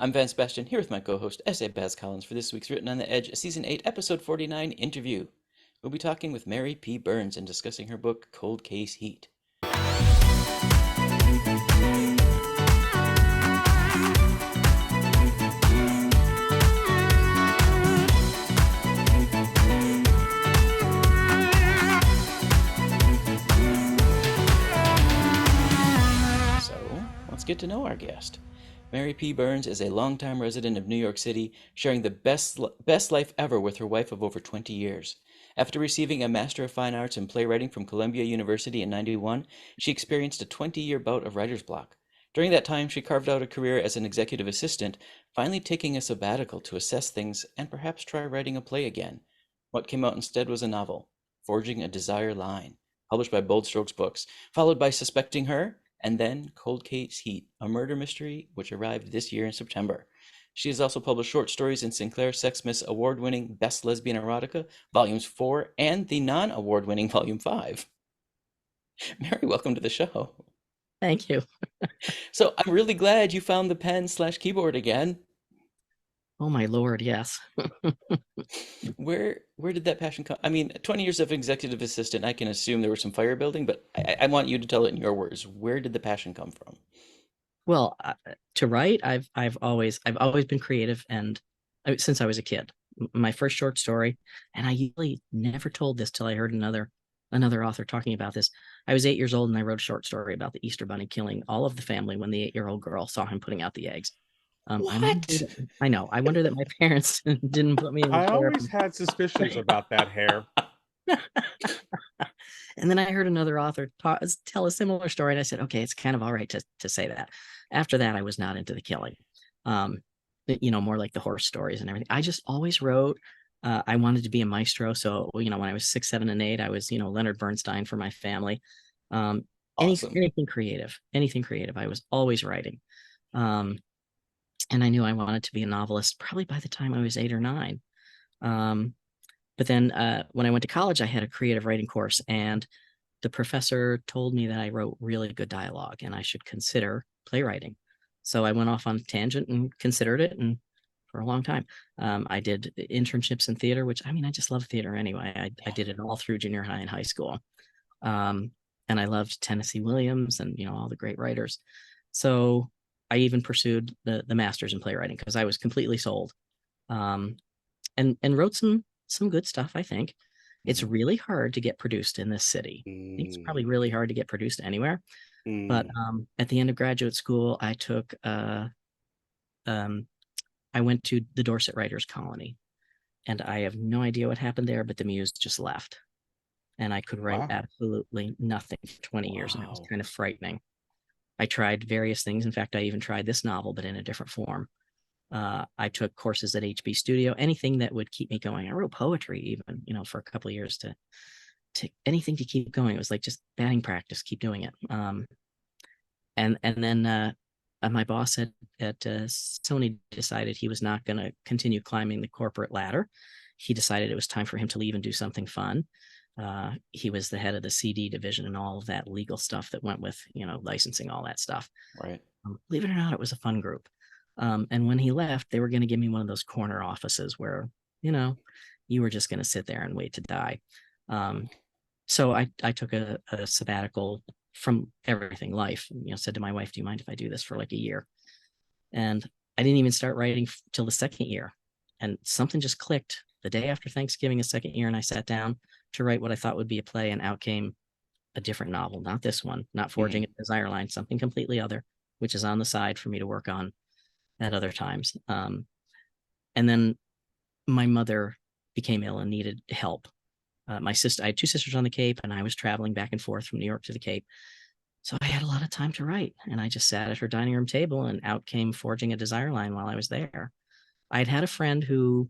I'm Van Sebastian here with my co-host S.A. Baz Collins for this week's Written on the Edge, Season 8, Episode 49 interview. We'll be talking with Mary P. Burns and discussing her book, Cold Case Heat. So, let's get to know our guest. Mary P. Burns is a longtime resident of New York City, sharing the best life ever with her wife of over 20 years. After receiving a Master of Fine Arts in Playwriting from Columbia University in '91, she experienced a 20-year bout of writer's block. During that time, she carved out a career as an executive assistant, finally taking a sabbatical to assess things and perhaps try writing a play again. What came out instead was a novel, Forging a Desire Line, published by Bold Strokes Books, followed by Suspecting Her, and then Cold Case Heat, a murder mystery which arrived this year in September. She has also published short stories in Sinclair Sexsmith's award-winning Best Lesbian Erotica, Volumes 4, and the non-award-winning Volume 5. Mary, welcome to the show. Thank you. So I'm really glad you found the pen/keyboard again. Oh my Lord, yes. Where did that passion come? I mean, 20 years of executive assistant, I can assume there was some fire building, but I want you to tell it in your words. Where did the passion come from? Well, to write, I've always been creative, and since I was a kid. My first short story, and I really never told this till I heard another author talking about this. I was 8 years old, and I wrote a short story about the Easter Bunny killing all of the family when the 8-year-old girl saw him putting out the eggs. What? I know. I wonder that my parents didn't put me in I always therapy. had suspicions about that hair. And then I heard another author tell a similar story, and I said, okay, it's kind of all right to say that. After that, I was not into the killing. More like the horse stories and everything. I just always wrote. I wanted to be a maestro. So, when I was 6, 7, and 8, I was, Leonard Bernstein for my family. Awesome. Anything creative. I was always writing. And I knew I wanted to be a novelist probably by the time I was 8 or 9. But then when I went to college, I had a creative writing course, and the professor told me that I wrote really good dialogue and I should consider playwriting. So I went off on a tangent and considered it, and for a long time. I did internships in theater, which, I just love theater anyway. I did it all through junior high and high school. And I loved Tennessee Williams and, all the great writers. So I even pursued the master's in playwriting because I was completely sold. And wrote some good stuff, I think. It's really hard to get produced in this city. I think it's probably really hard to get produced anywhere. But at the end of graduate school, I took I went to the Dorset Writers Colony, and I have no idea what happened there, but the muse just left, and I could write absolutely nothing for 20 years, and it was kind of frightening. I tried various things. In fact, I even tried this novel, but in a different form. I took courses at HB Studio, anything that would keep me going. I wrote poetry even, for a couple of years to anything to keep going. It was like just batting practice, keep doing it. And then my boss at Sony decided he was not going to continue climbing the corporate ladder. He decided it was time for him to leave and do something fun. He was the head of the CD division and all of that legal stuff that went with, licensing, all that stuff. Right. Believe it or not, it was a fun group. And when he left, they were going to give me one of those corner offices where, you were just going to sit there and wait to die. So I took a sabbatical from everything, life, said to my wife, do you mind if I do this for like a year? And I didn't even start writing till the second year. And something just clicked the day after Thanksgiving, a second year. And I sat down to write what I thought would be a play, and out came a different novel, not this one, not Forging a Desire Line, something completely other, which is on the side for me to work on at other times. And then my mother became ill and needed help. I had 2 sisters on the Cape, and I was traveling back and forth from New York to the Cape. So I had a lot of time to write, and I just sat at her dining room table, and out came Forging a Desire Line while I was there. I'd had a friend who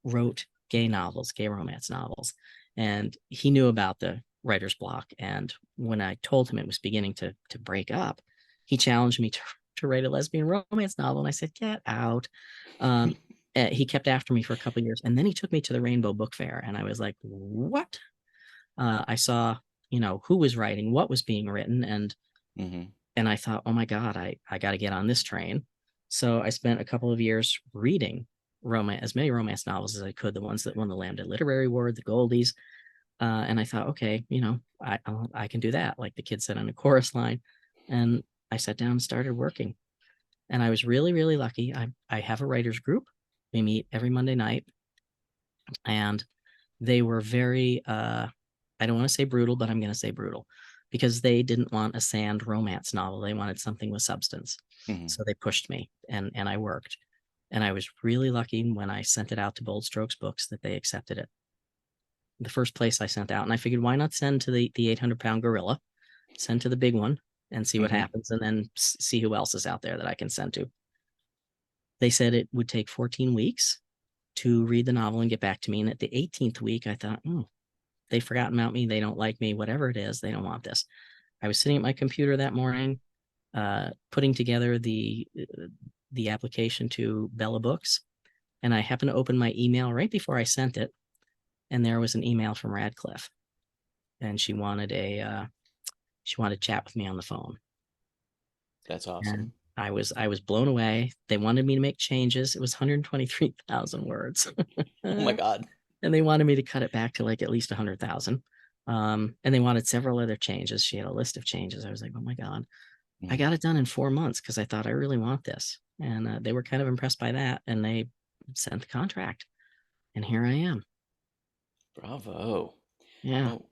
wrote gay romance novels, and he knew about the writer's block. And when I told him it was beginning to break up, he challenged me to write a lesbian romance novel, and I said, get out. He kept after me for a couple of years, and then he took me to the Rainbow Book Fair, and I was like, what? I saw, who was writing, what was being written, and I thought, oh my God, I got to get on this train. So I spent a couple of years reading as many romance novels as I could, the ones that won the Lambda Literary Award, the Goldies. And I thought, okay, I can do that, like the kid said on a chorus line. And I sat down and started working. And I was really, really lucky. I have a writers group. We meet every Monday night, and they were very I don't want to say brutal, but I'm going to say brutal, because they didn't want a sand romance novel. They wanted something with substance. Hmm. So they pushed me, and I worked. And I was really lucky when I sent it out to Bold Strokes Books that they accepted it. The first place I sent out, and I figured, why not send to the 800-pound gorilla, send to the big one and see what Hmm. happens, and then see who else is out there that I can send to. They said it would take 14 weeks to read the novel and get back to me. And at the 18th week, I thought, they've forgotten about me. They don't like me, whatever it is. They don't want this. I was sitting at my computer that morning, putting together the application to Bella Books, and I happened to open my email right before I sent it, and there was an email from Radcliffe, and she wanted to chat with me on the phone. That's And awesome. I was blown away. They wanted me to make changes. It was 123,000 words. Oh my And God. they wanted me to cut it back to like at least 100,000. And they wanted several other changes. She had a list of changes. I was like, oh my God, I Mhm. got it done in 4 months because I thought I really want this. And they were kind of impressed by that. And they sent the contract. And here I am. Bravo. Yeah. Oh,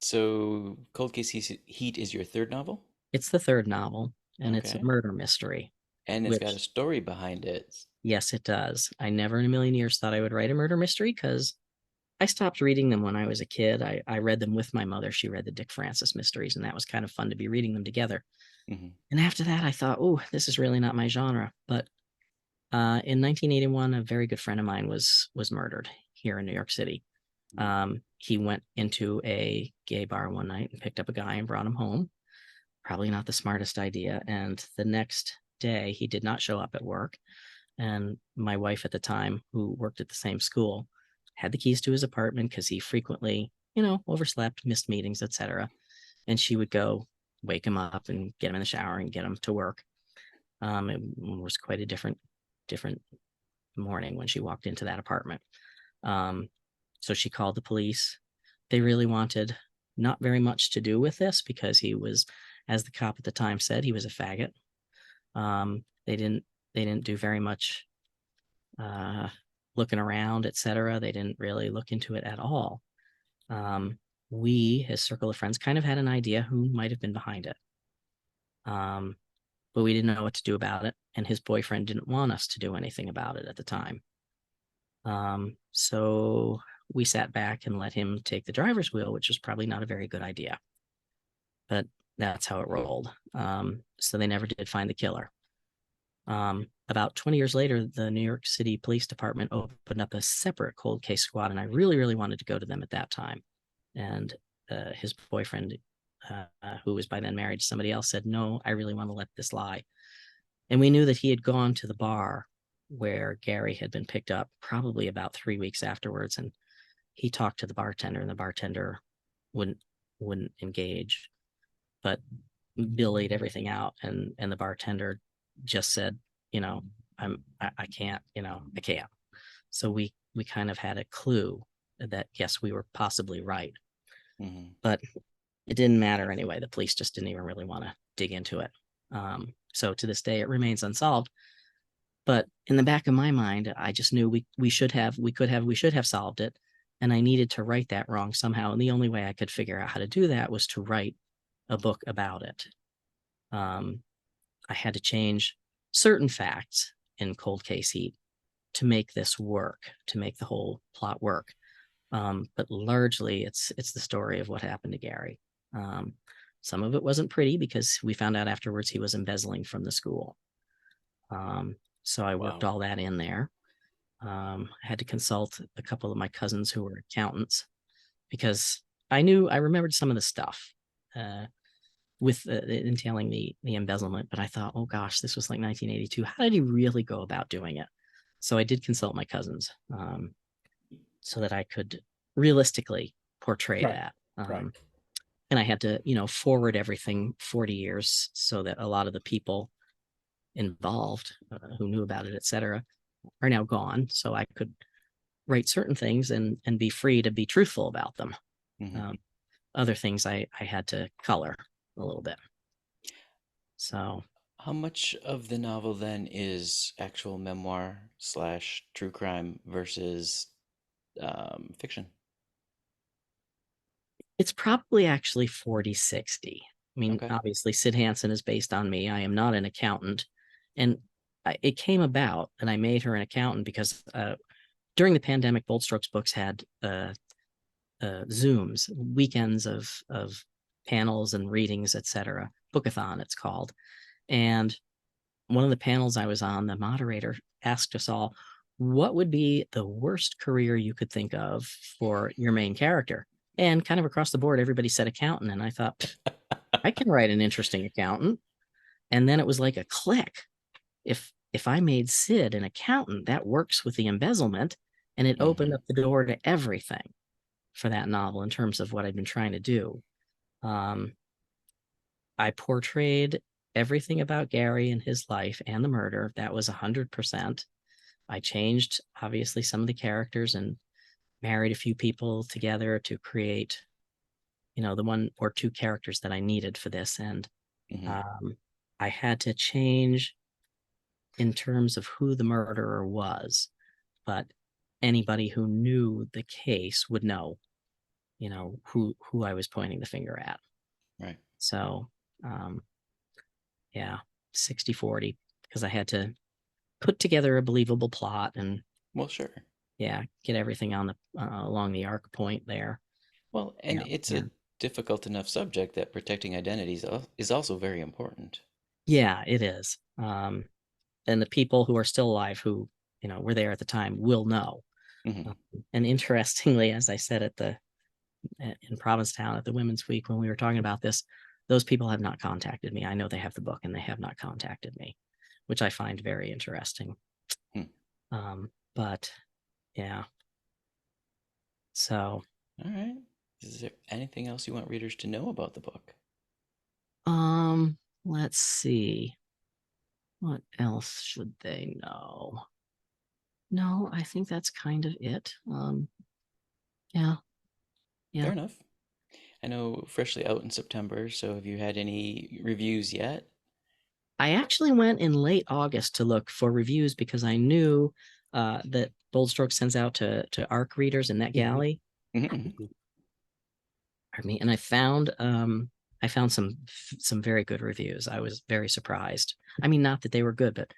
so Cold Case Heat is your third novel? It's the third novel, and it's a Okay. murder mystery, And it's got a which, story behind it. yes, it does. I never in a million years thought I would write a murder mystery because I stopped reading them when I was a kid. I read them with my mother. She read the Dick Francis mysteries, and that was kind of fun to be reading them together. Hmm. And after that, I thought, oh, this is really not my genre. But in 1981, a very good friend of mine was murdered here in New York City. He went into a gay bar one night and picked up a guy and brought him home. Probably not the smartest idea. And the next day, he did not show up at work. And my wife at the time, who worked at the same school, had the keys to his apartment because he frequently, overslept, missed meetings, etc. And she would go wake him up and get him in the shower and get him to work. It was quite a different morning when she walked into that apartment. Um, so she called the police. They really wanted not very much to do with this because he was, as the cop at the time said, he was a faggot. They didn't do very much uh, looking around, etc. They didn't really look into it at all. We, his circle of friends, kind of had an idea who might have been behind it. Um, but we didn't know what to do about it. And his boyfriend didn't want us to do anything about it at the time. So we sat back and let him take the driver's wheel, which was probably not a very good idea. But that's how it rolled. So they never did find the killer. About 20 years later, the New York City Police Department opened up a separate cold case squad, and I really, really wanted to go to them at that time. And his boyfriend, who was by then married to somebody else, said, "No, I really want to let this lie." And we knew that he had gone to the bar where Gary had been picked up probably about 3 weeks afterwards, and he talked to the bartender, and the bartender wouldn't wouldn't engage. But Bill laid everything out, and the bartender just said, you know, I can't, I can't. So we kind of had a clue that yes, we were possibly right, Hmm. but it didn't matter anyway. The police just didn't even really want to dig into it. So to this day, it remains unsolved. But in the back of my mind, I just knew we should have solved it, and I needed to right that wrong somehow. And the only way I could figure out how to do that was to write a book about it. Um, I had to change certain facts in Cold Case Heat to make this work, to make the whole plot work. But largely, it's the story of what happened to Gary. Um, some of it wasn't pretty because we found out afterwards he was embezzling from the school. So I worked Wow. all that in there. I had to consult a couple of my cousins who were accountants because I remembered some of the stuff. With entailing the embezzlement, but I thought, oh gosh, this was like 1982. How did he really go about doing it? So I did consult my cousins, so that I could realistically portray Right. that. Right. And I had to, forward everything 40 years so that a lot of the people involved, who knew about it, etc., are now gone. So I could write certain things and be free to be truthful about them. Mm-hmm. Other things I had to color a little bit. So How much of the novel then is actual memoir slash true crime versus fiction? it's probably actually 40-60. I mean, Okay. obviously, Sid Hansen is based on me. I am not an accountant. And it came about that I made her an accountant because during the pandemic, Bold Strokes Books had Zooms, weekends of panels and readings, etc. Bookathon, it's called. And one of the panels I was on, the moderator asked us all, what would be the worst career you could think of for your main character? And kind of across the board, everybody said accountant. And I thought, I can write an interesting accountant. And then it was like a click. If I made Sid an accountant, that works with the embezzlement. And it opened Mm-hmm. up the door to everything for that novel in terms of what I'd been trying to do. Um, I portrayed everything about Gary and his life and the murder. That was 100%. I changed, obviously, some of the characters and married a few people together to create, the one or two characters that I needed for this. And Mm-hmm. um, I had to change in terms of who the murderer was, but anybody who knew the case would know, who I was pointing the finger at. Right. So, um, yeah, 60-40, because I had to put together a believable plot and, Well, sure. yeah, get everything on the along the arc point there. Well, and Yeah, it's yeah, a difficult enough subject that protecting identities is also very important. yeah, it is. And the people who are still alive who were there at the time will know. Mm-hmm. Um, and interestingly, as I said in Provincetown at the Women's Week when we were talking about this, those people have not contacted me. I know they have the book and they have not contacted me, which I find very interesting. Hmm. But yeah, so All right. Is there anything else you want readers to know about the book? um, let's see. What else should they know? No, I think that's kind of it. Yeah, Fair yeah. enough. I know freshly out in September, so have you had any reviews yet? I actually went in late August to look for reviews because I knew that Bold Stroke sends out to ARC readers in NetGalley. Mm-hmm. Pardon me, and I found some very good reviews. I was very surprised. I mean, not that they were good, but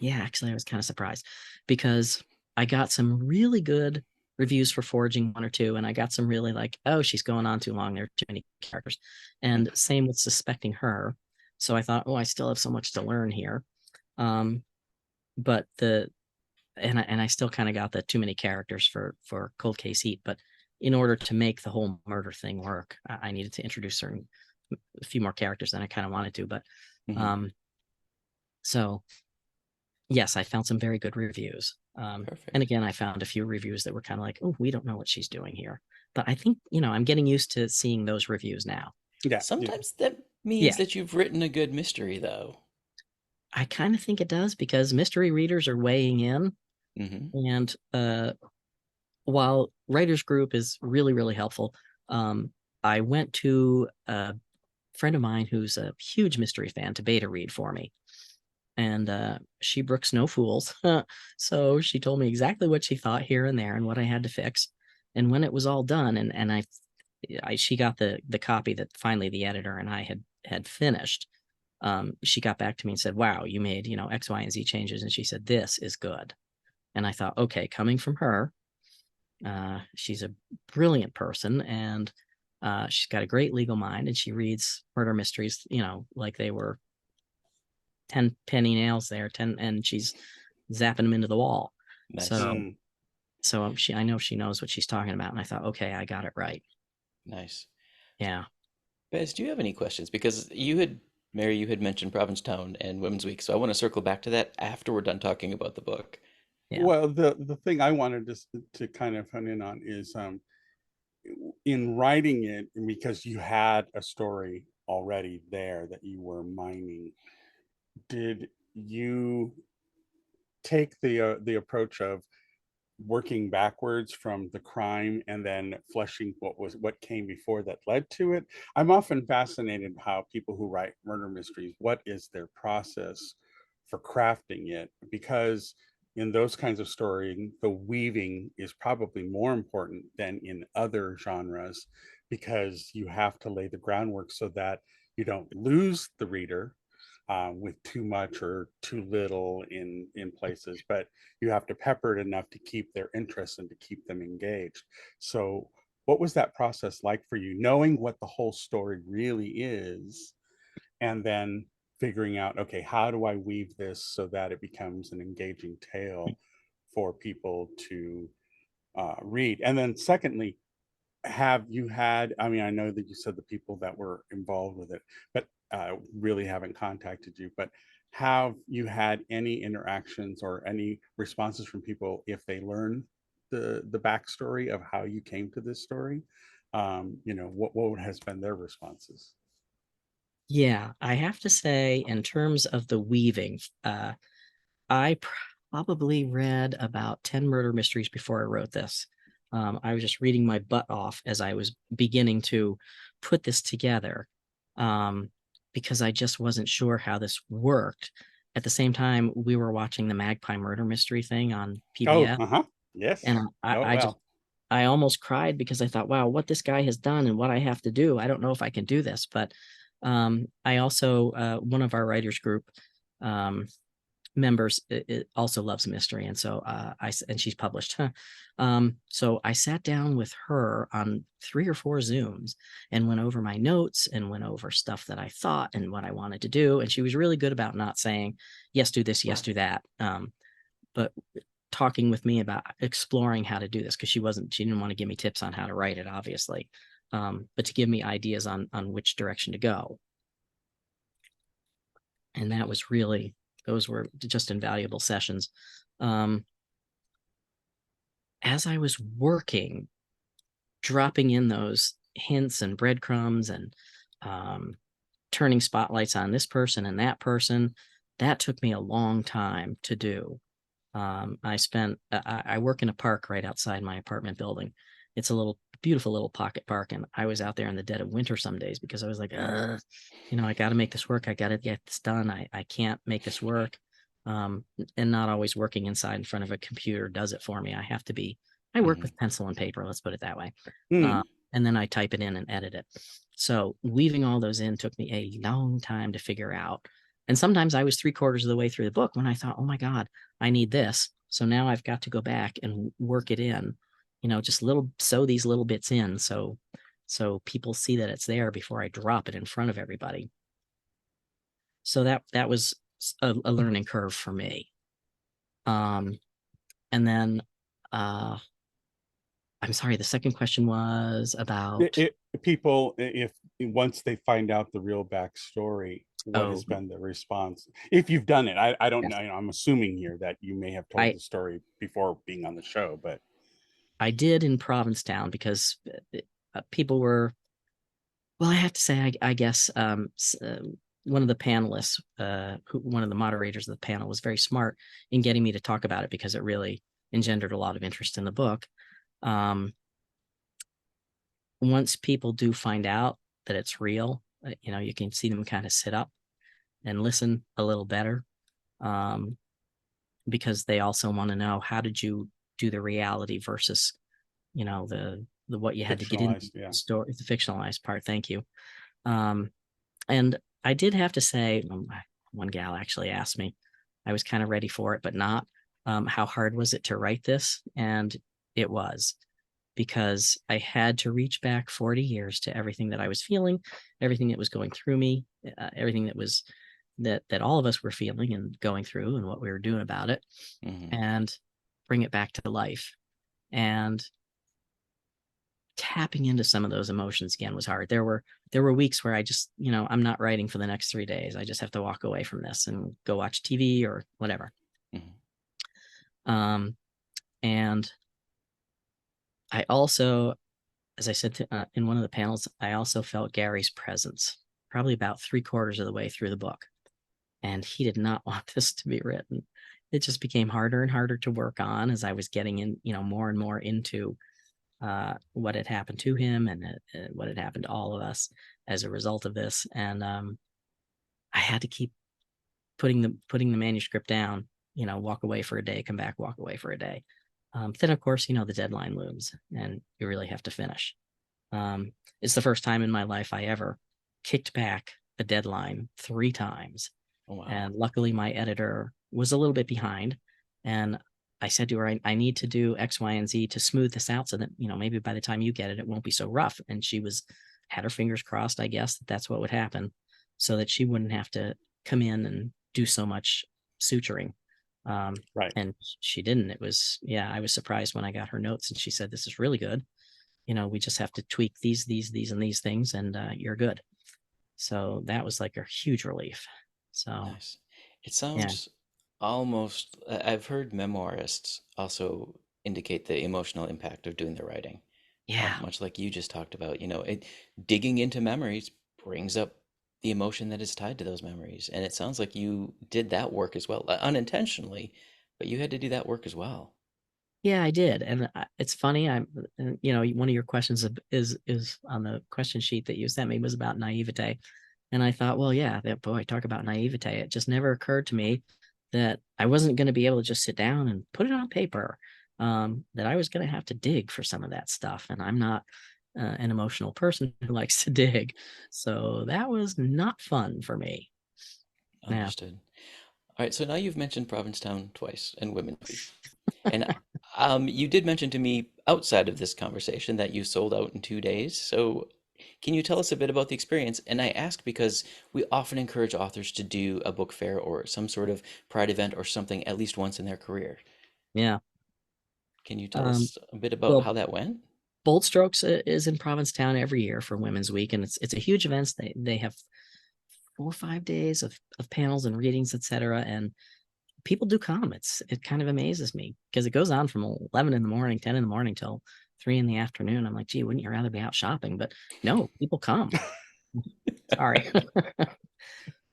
yeah, actually, I was kind of surprised because I got some really good reviews for Foraging 1 or 2, and I got some really like, oh, she's going on too long. There are too many characters, and same with Suspecting Her. So I thought, oh, I still have so much to learn here. Um, but I still kind of got the too many characters for Cold Case Heat, but in order to make the whole murder thing work, I needed to introduce a few more characters than I kind of wanted to. But Mm-hmm. um, so yes, I found some very good reviews. And Perfect. again, I found a few reviews that were kind of like, oh, we don't know what she's doing here. But I think, I'm getting used to seeing those reviews now. Yeah, yeah. Sometimes that means Yeah, that you've written a good mystery, though. I kind of think it does because mystery readers are weighing in. Mm-hmm. And while writers group is really, really helpful, I went to a friend of mine who's a huge mystery fan to beta read for me. And she brooks no fools. So she told me exactly what she thought here and there and what I had to fix. And when it was all done, and she got the copy that finally the editor and I had finished. She got back to me and said, "Wow, you made X, Y, and Z changes." And she said, "This is good." And I thought, okay, coming from her, she's a brilliant person, and she's got a great legal mind, and she reads murder mysteries, like they were 10 penny nails there, 10, and she's zapping them into the wall. Nice. So, I know she knows what she's talking about. And I thought, okay, I got it right. Nice. Yeah. Bez, do you have any questions? Because Mary, you had mentioned Provincetown and Women's Week, so I want to circle back to that after we're done talking about the book. Yeah. Well, the thing I wanted to kind of hone in on is in writing it, because you had a story already there that you were mining, did you take the approach of working backwards from the crime and then fleshing what came before that led to it. I'm often fascinated how people who write murder mysteries, what is their process for crafting it? Because in those kinds of story, the weaving is probably more important than in other genres, because you have to lay the groundwork so that you don't lose the reader with too much or too little in places, but you have to pepper it enough to keep their interest and to keep them engaged. So what was that process like for you, knowing what the whole story really is, and then figuring out, okay, how do I weave this so that it becomes an engaging tale for people to read? And then secondly, have you had, I mean, I know that you said the people that were involved with it, but really haven't contacted you, but have you had any interactions or any responses from people if they learn the backstory of how you came to this story? You know, what has been their responses? Yeah, I have to say, in terms of the weaving, I probably read about 10 murder mysteries before I wrote this. I was just reading my butt off as I was beginning to put this together, um, because I just wasn't sure how this worked. At the same time, we were watching the Magpie Murder Mystery thing on Oh, PBS, uh-huh. and Yes. I, Oh, I just well. I almost cried because I thought, wow, what this guy has done and what I have to do. I don't know if I can do this, but I also one of our writers group um, members also loves mystery, and so and she's published. Huh? So I sat down with her on 3 or 4 Zooms and went over my notes and went over stuff that I thought and what I wanted to do. And she was really good about not saying yes, do this, yes, do that, but talking with me about exploring how to do this, because she didn't want to give me tips on how to write it, obviously, but to give me ideas on which direction to go. And that was really, those were just invaluable sessions. Um, as I was working, dropping in those hints and breadcrumbs and um, turning spotlights on this person and that person, that took me a long time to do. I work in a park right outside my apartment building. It's a little beautiful little pocket park. And I was out there in the dead of winter some days because I was like, I got to make this work. I got to get this done. I can't make this work. And not always working inside in front of a computer does it for me. I work Mhm. with pencil and paper, let's put it that way. Hmm. And then I type it in and edit it. So weaving all those in took me a long time to figure out. And sometimes I was 3/4 of the way through the book when I thought, oh my God, I need this. So now I've got to go back and work it in, just sew these little bits in. So people see that it's there before I drop it in front of everybody. So that was a learning curve for me. Um, and then I'm sorry, the second question was about, People, if once they find out the real backstory, what oh has been the response? If you've done it, I don't know. yes, I'm assuming here that you may have told I the story before being on the show, but I did in Provincetown because people were, well, I have to say, I guess one of the panelists, one of the moderators of the panel, was very smart in getting me to talk about it because it really engendered a lot of interest in the book. Um, Once people do find out that it's real, you can see them kind of sit up and listen a little better, um, because they also want to know, how did you do the reality versus, the what you had to get in fictionalized, the yeah. story, the fictionalized part. Thank you. Um, And I did have to say, one gal actually asked me, I was kind of ready for it, but not, how hard was it to write this? And it was, because I had to reach back 40 years to everything that I was feeling, everything that was going through me, everything that all of us were feeling and going through and what we were doing about it, Mhm. and bring it back to life. And tapping into some of those emotions again was hard. There were weeks where I just, I'm not writing for the next 3 days. I just have to walk away from this and go watch TV or whatever. Mhm. Um, and I also, as I said in one of the panels, I also felt Gary's presence probably about 3/4 of the way through the book. and he did not want this to be written. It just became harder and harder to work on as I was getting in, more and more into what had happened to him and what had happened to all of us as a result of this. And I had to keep putting the manuscript down, walk away for a day, come back, walk away for a day. Then of course, the deadline looms and you really have to finish. It's the first time in my life I ever kicked back a deadline 3 times. Oh, wow. And luckily my editor was a little bit behind, and I said to her, I need to do X, Y, and Z to smooth this out so that, maybe by the time you get it, it won't be so rough. And she had her fingers crossed, I guess, that that's what would happen, so that she wouldn't have to come in and do so much suturing. Right. And she didn't. It was, I was surprised when I got her notes and she said, this is really good. We just have to tweak these, and these things, and you're good. So that was like a huge relief. So Nice. It sounds almost, I've heard memoirists also indicate the emotional impact of doing the writing. yeah, Much like you just talked about, digging into memories brings up the emotion that is tied to those memories. And it sounds like you did that work as well, unintentionally, but you had to do that work as well. yeah, I did. And it's funny. One of your questions is on the question sheet that you sent me was about naivete. And I thought, well, yeah, that boy, talk about naivete. It just never occurred to me that I wasn't going to be able to just sit down and put it on paper, that I was going to have to dig for some of that stuff. And I'm not an emotional person who likes to dig. So that was not fun for me. Yeah. Understood. All right, so now you've mentioned Provincetown twice and Women's Week. And you did mention to me outside of this conversation that you sold out in 2 days. So can you tell us a bit about the experience? And I ask because we often encourage authors to do a book fair or some sort of pride event or something at least once in their career. Yeah. Can you tell us a bit about Well, how that went? Bold Strokes is in Provincetown every year for Women's Week, and it's a huge event. They have 4 or 5 days of panels and readings, etc. And people do come. It kind of amazes me because it goes on from 11 in the morning, 10 in the morning till 3 in the afternoon. I'm like, gee, wouldn't you rather be out shopping? But no, people come. Sorry.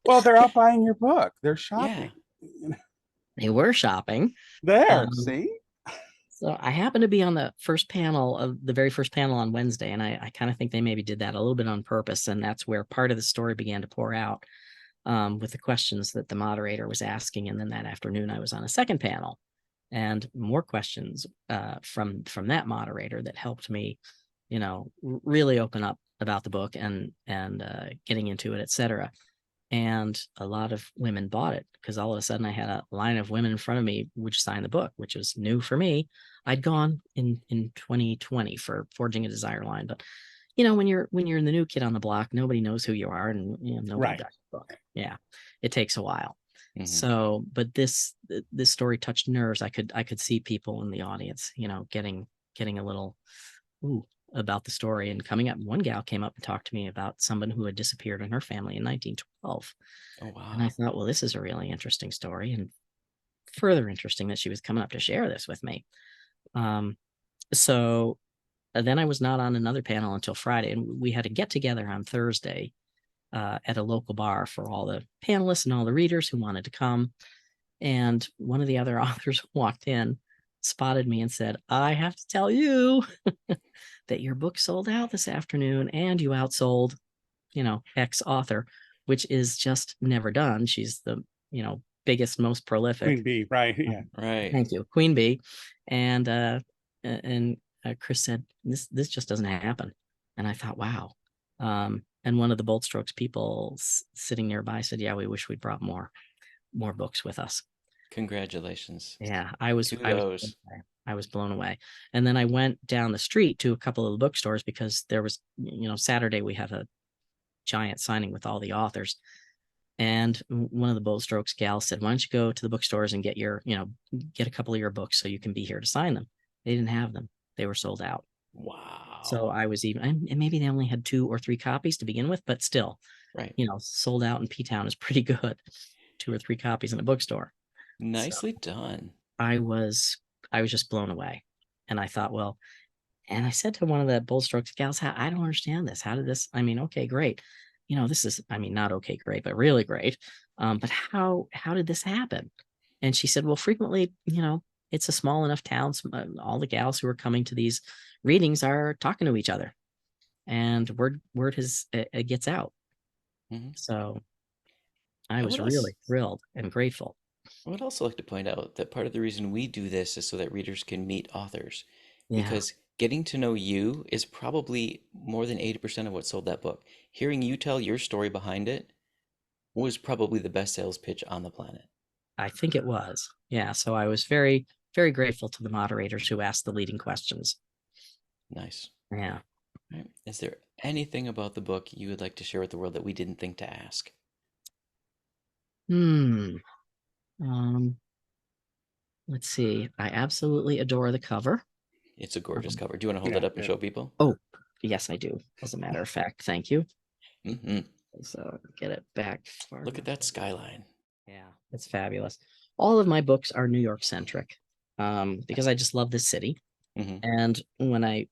Well, they're out buying your book. They're Yeah. shopping. They were shopping. There, Um, see? so I happened to be on the very first panel on Wednesday, and I kind of think they maybe did that a little bit on purpose, and that's where part of the story began to pour out, with the questions that the moderator was asking. And then that afternoon, I was on a second panel, and more questions from that moderator that helped me, really open up about the book and getting into it, etc. And a lot of women bought it because all of a sudden I had a line of women in front of me which signed the book, which was new for me. I'd gone in 2020 for Forging a Desire line, but when you're the new kid on the block, nobody knows who you are, and nobody Right. got your book. Yeah, it takes a while. Mhm. So, but this story touched nerves. I could see people in the audience, getting a little ooh about the story and coming up. One gal came up and talked to me about someone who had disappeared in her family in 1912. Oh, And I wow. thought, well, this is a really interesting story, and further interesting that she was coming up to share this with me. So then I was not on another panel until Friday, and we had a get together on Thursday at a local bar for all the panelists and all the readers who wanted to come. And one of the other authors walked in, spotted me, and said, I have to tell you that your book sold out this afternoon and you outsold, X author, which is just never done. She's the, biggest, most prolific. Queen Bee, right? Yeah. Right. Thank you, Queen Bee. And Chris said, this just doesn't happen. And I thought, wow. And one of the Bold Strokes people sitting nearby said, yeah, we wish we'd brought more books with us. Congratulations. Yeah, I was Kudos. blown away. And then I went down the street to a couple of the bookstores because there was, Saturday we have a giant signing with all the authors. And one of the Bold Strokes gals said, why don't you go to the bookstores and get get a couple of your books so you can be here to sign them. They didn't have them. They were sold out. Wow. So I was and maybe they only had 2 or 3 copies to begin with, but still, Right. sold out in P-Town is pretty good. 2 or 3 copies in a bookstore. Nicely done. I was just blown away. And I thought, well, and I said to one of the Bold Strokes gals, I don't understand this. How did this? I mean, okay, great. this is, I mean, not okay, great, but really great. But how did this happen? And she said, well, frequently, it's a small enough town. All the gals who are coming to these readings are talking to each other, and word has it gets out. Mhm. So I I was would also, really thrilled and grateful. I would also like to point out that part of the reason we do this is so that readers can meet authors, Yeah, because getting to know you is probably more than 80% of what sold that book. Hearing you tell your story behind it was probably the best sales pitch on the planet. I think it was. Yeah. So I was very, very grateful to the moderators who asked the leading questions. Nice. Yeah. All right. Is there anything about the book you would like to share with the world that we didn't think to ask? Hmm. Um, let's see. I absolutely adore the cover. It's a gorgeous Um, cover. Do you want to hold it Yeah, up and yeah. show people? oh, yes, I do. As a matter of fact, thank you. Hmm. So get it back far Look at enough. that skyline. Yeah, it's fabulous. All of my books are New York centric, because I just love this city. Hmm. And when I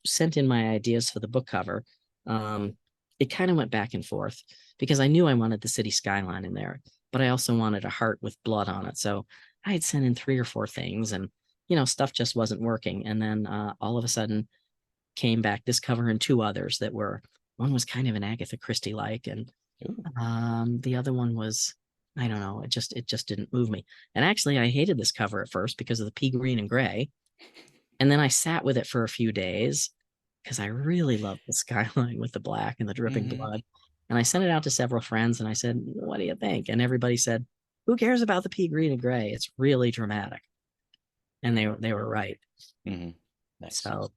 sent in my ideas for the book cover, um, it kind of went back and forth because I knew I wanted the city skyline in there, but I also wanted a heart with blood on it. So I had sent in 3 or 4 things, and stuff just wasn't working. And then all of a sudden came back this cover and 2 others that were, one was kind of an Agatha Christie like, and Ooh. the other one was, I don't know, it just didn't move me. And actually, I hated this cover at first because of the pea green and gray, and then I sat with it for a few days because I really loved the skyline with the black and the dripping Hmm. blood. And I sent it out to several friends and I said, what do you think? And everybody said, who cares about the pea green and gray? It's really dramatic. And they were right. Hmm. Nice. So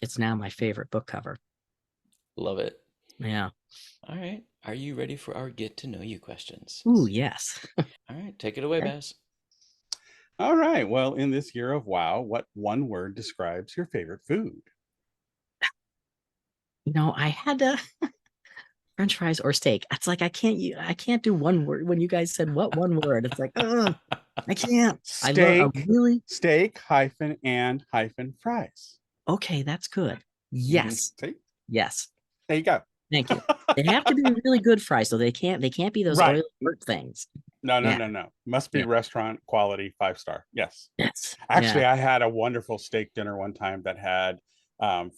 it's now my favorite book cover. Love it. Yeah. All right. Are you ready for our get to know you questions? Ooh, yes. All right. Take it away, Baz. All right. Well, in this year of wow, what one word describes your favorite food? I had to French fries or steak. It's like I can't do one word. When you guys said what one word, it's like, oh, I can't. I love a Steak, really steak hyphen and hyphen fries. okay, that's good. Hmm. Yes. See, Yes. there you go. Thank you. They have to be really good fries, though. They can't be those Right. oily burnt things. No, no, Yeah. no, no. Must be Yeah. restaurant quality 5-star. Yes. Yes. Yeah. Actually, I had a wonderful steak dinner one time that had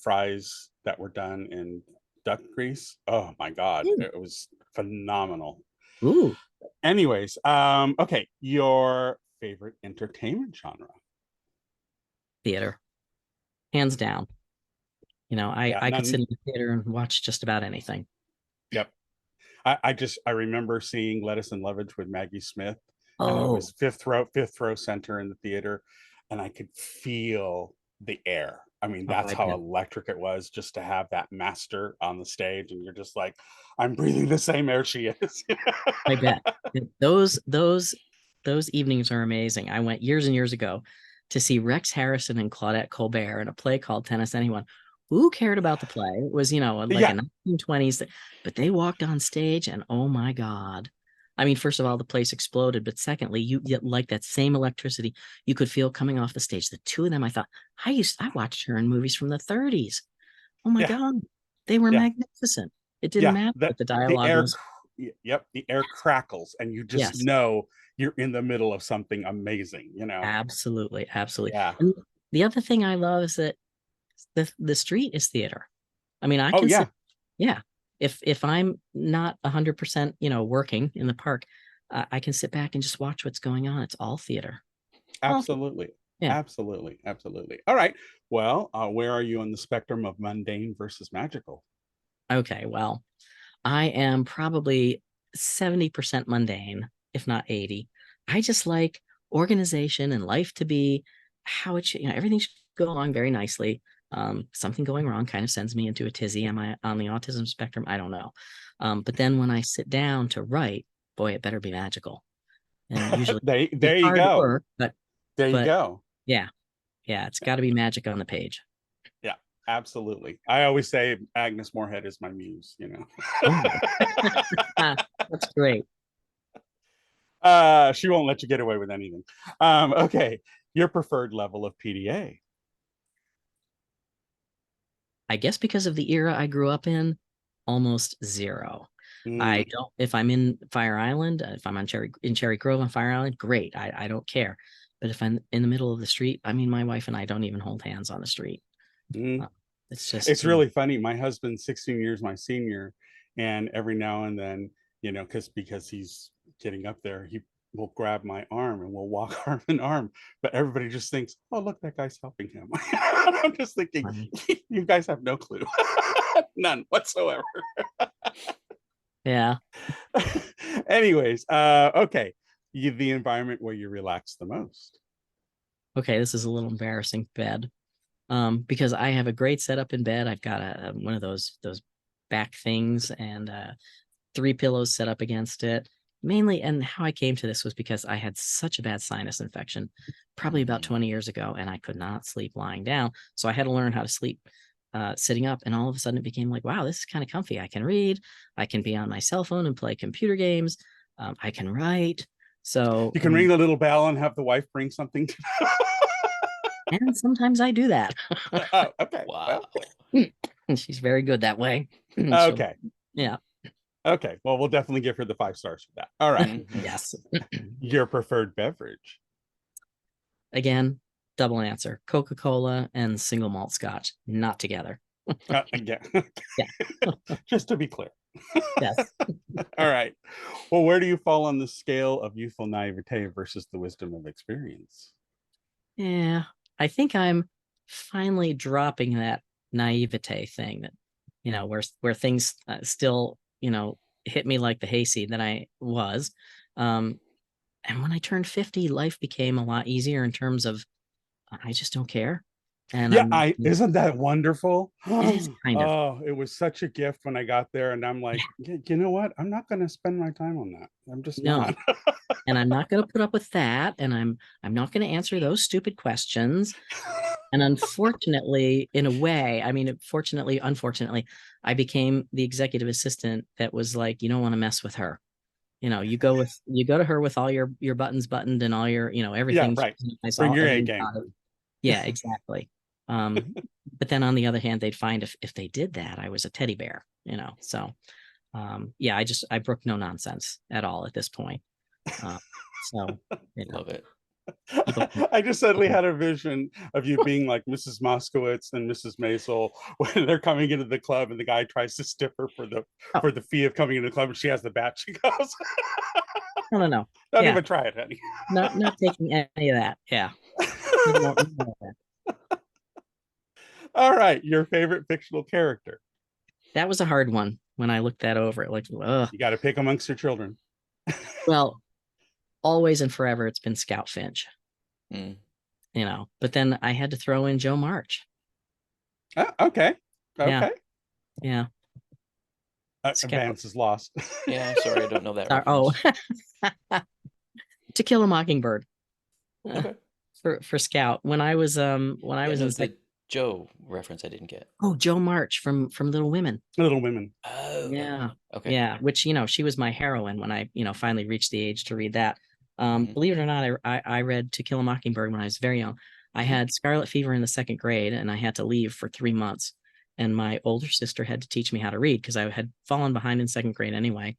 fries that were done in duck grease. Oh my God. Mm. It was phenomenal. Ooh, Anyways, okay, your favorite entertainment genre? theater. Hands down. Yeah, I could none. sit in the theater and watch just about anything. Yep. I remember seeing Lettuce and Lovage with Maggie Smith, and it Oh, was fifth row center in the theater, and I could feel the air. I mean, oh, that's I how bet. electric it was just to have that master on the stage, and you're just like, I'm breathing the same air she is. I bet. Those evenings are amazing. I went years and years ago to see Rex Harrison and Claudette Colbert in a play called Tennis Anyone. Who cared about the play? It was, like a Yeah, 1920s, but they walked on stage and oh my God. I mean, first of all, the place exploded, but secondly, you get like that same electricity you could feel coming off the stage. The two of them, I thought, I watched her in movies from the 30s. Oh my yeah, God. They were yeah, magnificent. It didn't yeah. matter The what the the dialogue air, was. yep, the air crackles, and you just Yes. know you're in the middle of something amazing. Absolutely, absolutely. Yeah. And the other thing I love is that the street is theater. I mean, I Oh can sit, yeah, yeah. If I'm not 100%, working in the park, I can sit back and just watch what's going on. It's all theater. All theater. absolutely. Yeah. Absolutely. Absolutely. All right. Well, where are you on the spectrum of mundane versus magical? Okay. Well, I am probably 70% mundane, if not 80. I just like organization and life to be how it should, everything should go along very nicely. Something going wrong kind of sends me into a tizzy. Am I on the autism spectrum? I don't know. But then when I sit down to write, boy, it better be magical. And usually it's There you hard go. work, but There you but go. yeah, yeah, it's got to be magic on the page. Yeah, absolutely. I always say Agnes Moorehead is my muse. Oh, that's great. She won't let you get away with anything. Okay. Your preferred level of PDA. I guess because of the era I grew up in, almost zero. I don't, if I'm in Fire Island, if I'm on Cherry Grove on Fire Island, great. I don't care. But if I'm in the middle of the street, I mean, my wife and I don't even hold hands on the street. Mm. It's just, It's really funny. My husband's 16 years my senior, and every now and then, because he's getting up there, he will grab my arm and we'll walk arm in arm. But everybody just thinks, "Oh, look, that guy's helping him." I'm just thinking, funny. you guys have no clue, none whatsoever. Yeah. Anyways, okay, the environment where you relax the most. Okay, this is a little embarrassing. Bed. Because I have a great setup in bed. I've got one of those back things and 3 pillows set up against it. Mainly, and how I came to this was because I had such a bad sinus infection, probably about 20 years ago, and I could not sleep lying down. So I had to learn how to sleep sitting up. And all of a sudden, it became like, wow, this is kind of comfy. I can read. I can be on my cell phone and play computer games. I can write. So, You can ring the little bell and have the wife bring something to and sometimes I do that. Oh, okay. Wow. And she's very good that way. Okay. Yeah. Okay. Well, we'll definitely give her the 5 stars for that. All right. Mhm. Yes. Your preferred beverage. Again, double answer. Coca-Cola and single malt scotch, not together. Again. Yeah. Just to be clear. Yes. All right. Well, where do you fall on the scale of youthful naivete versus the wisdom of experience? Yeah. I think I'm finally dropping that naivete thing that, where things still, hit me like the hayseed that I was. And when I turned 50, life became a lot easier in terms of I just don't care. And Yeah, I'm isn't that wonderful? it is kind of. Oh, it was such a gift when I got there, and I'm like, you know what? I'm not going to spend my time on that. I'm just No. not. And I'm not going to put up with that. And I'm not going to answer those stupid questions. And unfortunately, in a way, I mean, fortunately, unfortunately, I became the executive assistant that was like, you don't want to mess with her. You go to her with all your buttons buttoned and all your, Yeah, everything. right. I saw Bring your A everything. game. Yeah, exactly. But then on the other hand, they'd find if they did that, I was a teddy bear, So yeah, I brook no nonsense at all at this point. So Love it. people I just suddenly had a vision of you being like Mrs. Moskowitz and Mrs. Maisel when they're coming into the club and the guy tries to stiff her for the oh, for the fee of coming into the club and she has the bat. She goes, no. "Don't Yeah, even try it, honey." not taking any of that. Yeah. No more of that. All right, your favorite fictional character. That was a hard one when I looked that over. Like, You got to pick amongst your children. well, always and forever, it's been Scout Finch. Mm. But then I had to throw in Joe March. Okay. Yeah. Okay. Yeah. Vance is lost. Yeah, sorry, I don't know that Oh, reference. To Kill a Mockingbird. Okay. For Scout. When I was Yeah, in the Joe reference I didn't get. Joe March from Little Women. Little Women. Oh, Yeah. okay. Yeah, which she was my heroine when I finally reached the age to read that. Mhm. Believe it or not, I read To Kill a Mockingbird when I was very young. I had scarlet fever in the 2nd grade and I had to leave for 3 months. And my older sister had to teach me how to read because I had fallen behind in 2nd grade anyway.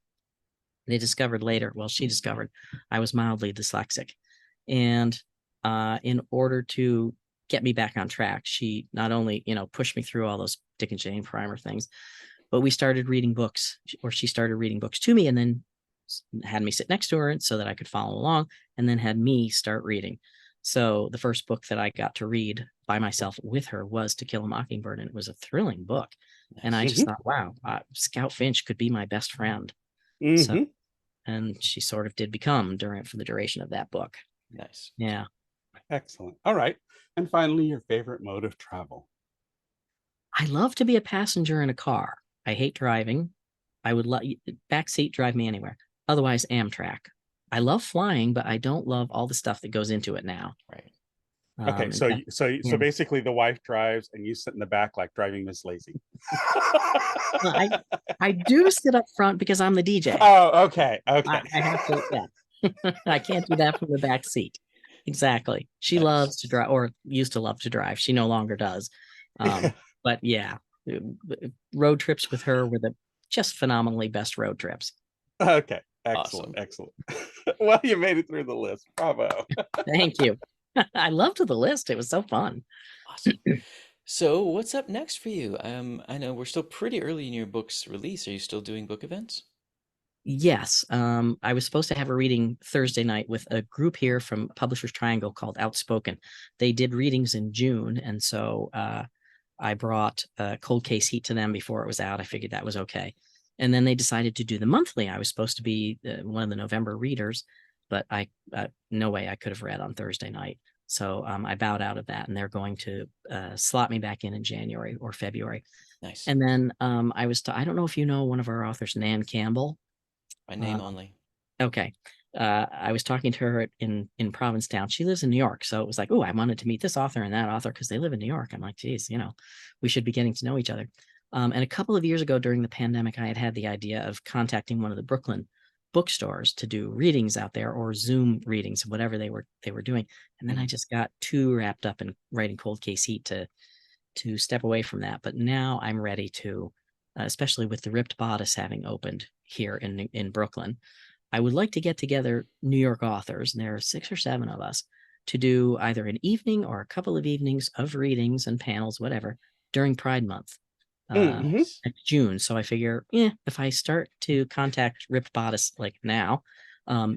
They discovered later, well, she discovered I was mildly dyslexic. And in order to get me back on track, she not only, pushed me through all those Dick and Jane primer things, but we started reading books, or she started reading books to me and then had me sit next to her so that I could follow along, and then had me start reading. So the first book that I got to read by myself with her was To Kill a Mockingbird, and it was a thrilling book. Nice. And I just thought, wow, Scout Finch could be my best friend. Mm-hmm. So, and she sort of did become for the duration of that book. Nice. Yeah. Excellent. All right. And finally, your favorite mode of travel. I love to be a passenger in a car. I hate driving. I would love backseat, drive me anywhere. Otherwise, Amtrak. I love flying, but I don't love all the stuff that goes into it now. Right. Okay, so yeah. basically the wife drives and you sit in the back like driving Miss Lazy. Well, I do sit up front because I'm the DJ. Oh, okay. Okay. I have to, yeah. I can't do that from the back seat. Exactly. She Nice. loves to drive, or used to love to drive. She no longer does. But yeah, road trips with her were the just phenomenally best road trips. Okay. Awesome. Excellent. Well, you made it through the list. Bravo. Thank you. I loved the list. It was so fun. Awesome. So, what's up next for you? I know we're still pretty early in your book's release. Are you still doing book events? Yes. I was supposed to have a reading Thursday night with a group here from Publishers Triangle called Outspoken. They did readings in June, and so I brought Cold Case Heat to them before it was out. I figured that was okay. And then they decided to do the monthly. I was supposed to be one of the November readers, but no way I could have read on Thursday night. So I bowed out of that, and they're going to slot me back in January or February. Nice. And then I don't know if you know one of our authors, Nan Campbell. By name only. Okay. I was talking to her in Provincetown. She lives in New York. So it was like, oh, I wanted to meet this author and that author because they live in New York. I'm like, geez, we should be getting to know each other. And a couple of years ago during the pandemic, I had the idea of contacting one of the Brooklyn bookstores to do readings out there or Zoom readings, whatever they were doing. And then I just got too wrapped up in writing Cold Case Heat to step away from that. But now I'm ready to, especially with the Ripped Bodice having opened here in Brooklyn. I would like to get together New York authors, and there are 6 or 7 of us, to do either an evening or a couple of evenings of readings and panels, whatever, during Pride Month, Nice. next June. So I figure, if I start to contact Ripped Bodice like now,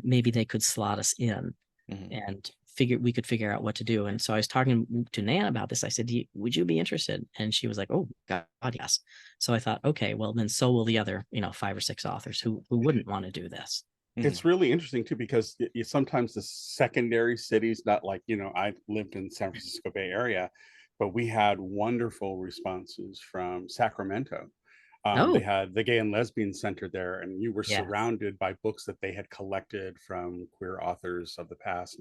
maybe they could slot us in and we could figure out what to do. And so I was talking to Nan about this. I said, would you be interested? And she was like, oh God, yes. So I thought, okay, well then so will the other, 5 or 6 authors who wouldn't want to do this. It's really interesting too, because sometimes the secondary cities, not like, I lived in San Francisco Bay Area, but we had wonderful responses from Sacramento. They Oh, had the Gay and Lesbian Center there, and you were yeah. surrounded by books that they had collected from queer authors of the past.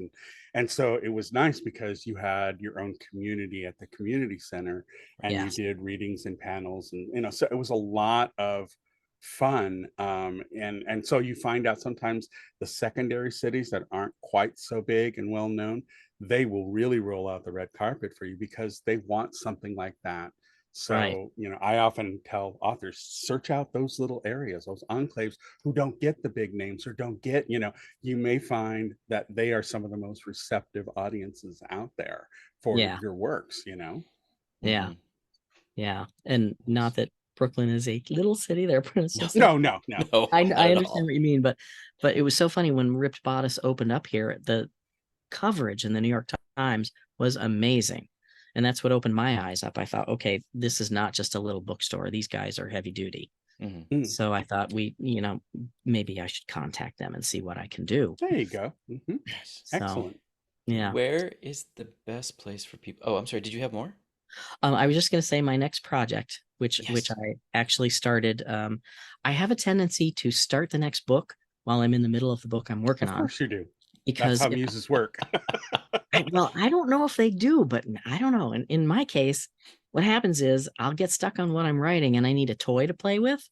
And so it was nice because you had your own community at the community center, and you Yes. did readings and panels, and so it was a lot of fun. And so you find out sometimes the secondary cities that aren't quite so big and well known, they will really roll out the red carpet for you because they want something like that. Right. So, I often tell authors, search out those little areas, those enclaves who don't get the big names or don't get, you may find that they are some of the most receptive audiences out there for Yeah. your works, Yeah. Yeah. And not that Brooklyn is a little city there, for instance. No. No, I not at understand all. what you mean, but it was so funny when Ripped Bodice opened up here, the coverage in the New York Times was amazing. And that's what opened my eyes up. I thought, okay, this is not just a little bookstore. These guys are heavy duty. So I thought maybe I should contact them and see what I can do. There you go. Nice. So Excellent. yeah. Where is the best place for people? Oh, I'm sorry. Did you have more? I was just going to say my next project, which Yes. I actually started. I have a tendency to start the next book while I'm in the middle of the book I'm working Of on, course you do. That's because how muses work. I don't know if they do, but I don't know. In my case, what happens is I'll get stuck on what I'm writing and I need a toy to play with.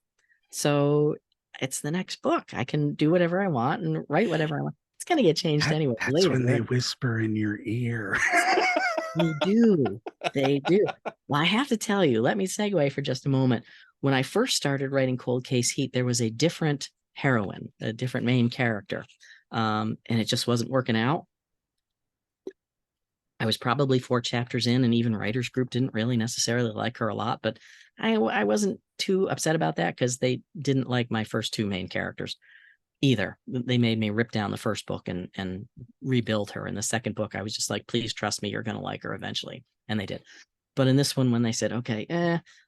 So it's the next book. I can do whatever I want and write whatever I want. It's going to get changed anyway That's later. when they Right? whisper in your ear. They do. They do. Well, I have to tell you, let me segue for just a moment. When I first started writing Cold Case Heat, there was a different heroine, a different main character. And it just wasn't working out. I was probably 4 chapters in, and even writers group didn't really necessarily like her a lot, but I wasn't too upset about that because they didn't like my first 2 main characters either. They made me rip down the first book and rebuild her. In the second book, I was just like, please trust me, you're going to like her eventually. And they did. But in this one, when they said, okay,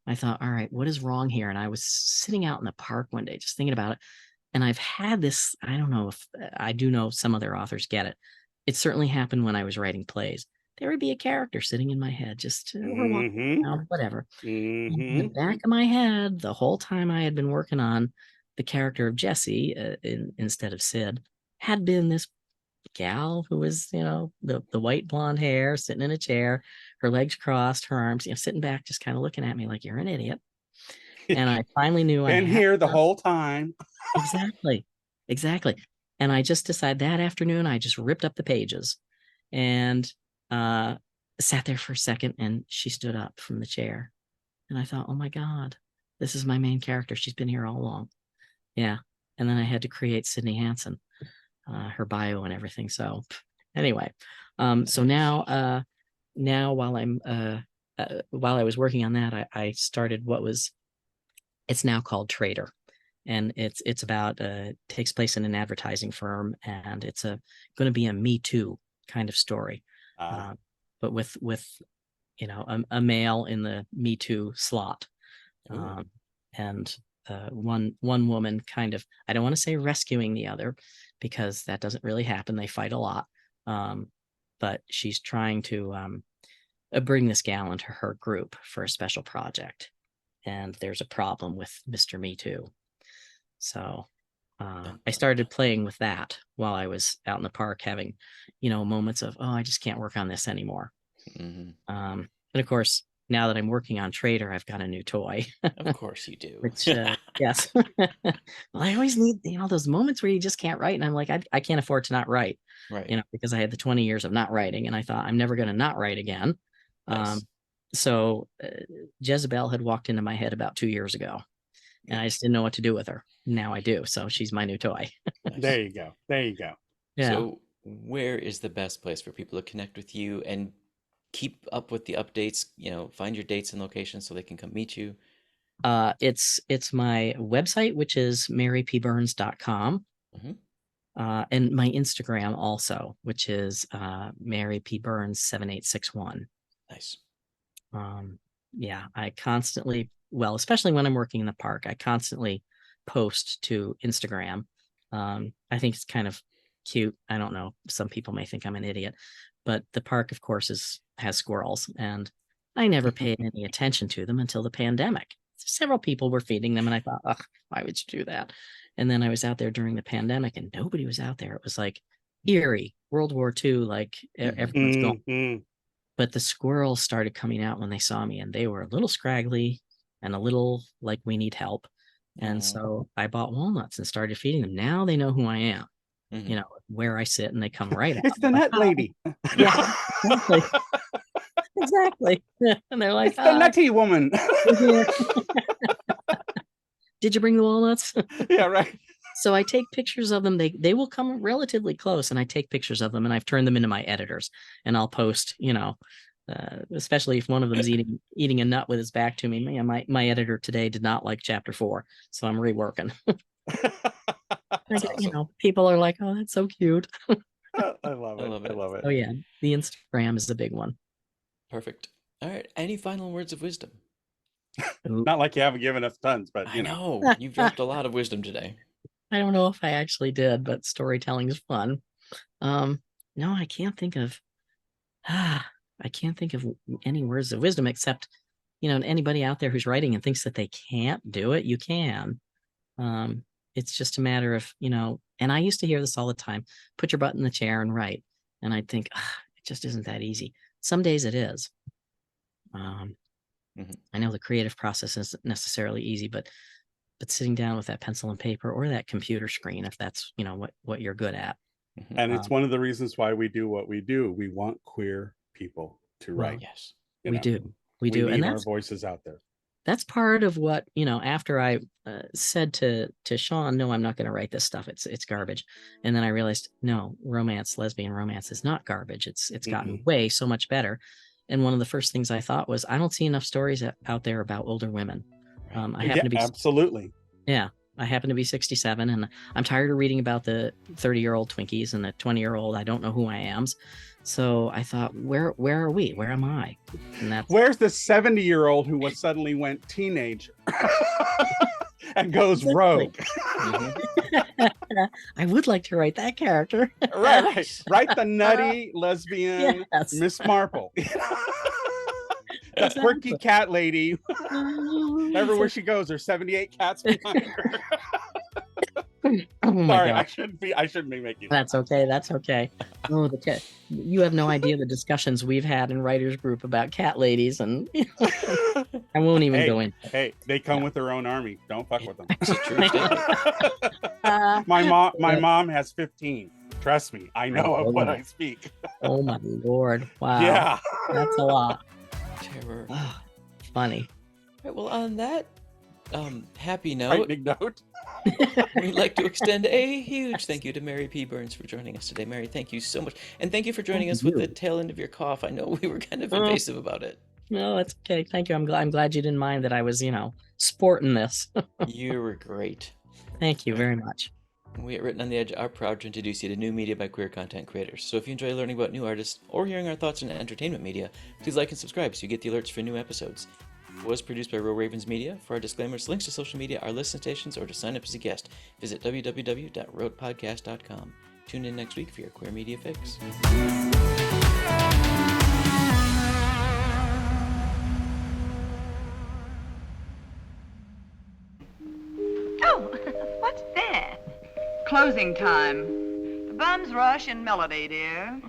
I thought, all right, what is wrong here? And I was sitting out in the park one day, just thinking about it. And I've had this, I don't know if I do know some other authors get it. It certainly happened when I was writing plays. There would be a character sitting in my head, just or walking around, whatever. And in the back of my head, the whole time I had been working on the character of Jessie instead of Sid, had been this gal who was, the white blonde hair, sitting in a chair, her legs crossed, her arms, sitting back, just kind of looking at me like, you're an idiot. And I finally knew I Been had here the whole time. exactly. And I just decided that afternoon, I just ripped up the pages and sat there for a second, and she stood up from the chair. And I thought, oh my God, this is my main character. She's been here all along. Yeah. And then I had to create Sydney Hansen, her bio and everything. So anyway, so now while while I was working on that, I started it's now called Trader, and it's about takes place in an advertising firm, and it's going to be a Me Too kind of story, but with a male in the Me Too slot, and one woman kind of, I don't want to say rescuing the other, because that doesn't really happen. They fight a lot, but she's trying to bring this gal into her group for a special project, and there's a problem with Mr. Me Too. So I started playing with that while I was out in the park, having moments of, oh, I just can't work on this anymore. And of course, now that I'm working on Trader, I've got a new toy. Of course you do. Which yes. Well, I always need those moments where you just can't write, and I'm like, I can't afford to not write, right? Because I had the 20 years of not writing, and I thought I'm never going to not write again. Nice. So Jezebel had walked into my head about 2 years ago, and I just didn't know what to do with her. Now I do. So she's my new toy. Nice. There you go. There you go. Yeah. So where is the best place for people to connect with you and keep up with the updates? Find your dates and locations so they can come meet you. It's my website, which is marypburns.com. And my Instagram also, which is marypburns7861. Nice. Yeah, I constantly, well, especially when I'm working in the park, I constantly post to Instagram. I think it's kind of cute. I don't know. Some people may think I'm an idiot, but the park, of course, has squirrels, and I never paid any attention to them until the pandemic. Several people were feeding them, and I thought, ugh, why would you do that? And then I was out there during the pandemic, and nobody was out there. It was like eerie, World War II, like everyone's gone. But the squirrels started coming out when they saw me, and they were a little scraggly and a little like, we need help. And so I bought walnuts and started feeding them. Now they know who I am, where I sit, and they come right out. It's the nut lady. Yeah, exactly. Exactly. And they're like, it's the nutty woman. Did you bring the walnuts? Yeah, right. So I take pictures of them. They will come relatively close, and I take pictures of them, and I've turned them into my editors, and I'll post, especially if one of them's eating a nut with his back to me. My editor today did not like chapter 4, so I'm reworking. Awesome. People are like, oh, that's so cute. I love it. I love it. Oh yeah, the Instagram is the big one. Perfect. All right. Any final words of wisdom? Not like you haven't given us tons, but I know you've dropped a lot of wisdom today. I don't know if I actually did, but storytelling is fun. No, I can't think of any words of wisdom, except, anybody out there who's writing and thinks that they can't do it, you can. It's just a matter of, and I used to hear this all the time, put your butt in the chair and write. And I'd think, it just isn't that easy. Some days it is. I know the creative process isn't necessarily easy, but sitting down with that pencil and paper or that computer screen, if that's, what you're good at. And it's one of the reasons why we do what we do. We want queer people to write. Yes, we do. We need and our voices out there. That's part of what, after I said to Sean, no, I'm not going to write this stuff. It's garbage. And then I realized, no, lesbian romance is not garbage. It's gotten way so much better. And one of the first things I thought was, I don't see enough stories out there about older women. I happen to be absolutely. Yeah, I happen to be 67, and I'm tired of reading about the 30-year-old Twinkies and the 20-year-old I don't know who I am. So I thought, where are we? Where am I? And where's the 70-year-old who suddenly went teenage and goes rogue? I would like to write that character. Right. Write the nutty lesbian Miss Marple. That quirky cat lady. Everywhere she goes, there's 78 cats behind her. Oh my Sorry, God. I shouldn't be making That's okay. That's okay. Oh, the cat. You have no idea the discussions we've had in writers group about cat ladies, and I won't even go in. Hey, they come with their own army. Don't fuck with them. It's a true statement. My mom has 15. Trust me, I know of what I speak. Oh my Lord. Wow. Yeah. That's a lot. Terror. Funny. Right, well, on that happy note, frightening note. we'd like to extend a huge thank you to Mary P. Burns for joining us today. Mary, thank you so much. And thank you for joining Thank us with the you. tail end of your cough. I know we were kind of Oh. invasive about it. No, that's okay. Thank you. I'm glad you didn't mind that I was, sporting this. You were great. Thank you very much. We at Written on the Edge are proud to introduce you to new media by queer content creators. So if you enjoy learning about new artists or hearing our thoughts on entertainment media, please like and subscribe so you get the alerts for new episodes. It was produced by Real Ravens Media. For our disclaimers, links to social media, our listen stations, or to sign up as a guest, visit www.roadpodcast.com. Tune in next week for your queer media fix. Oh, what's that? Closing time. The bums rush in melody, dear.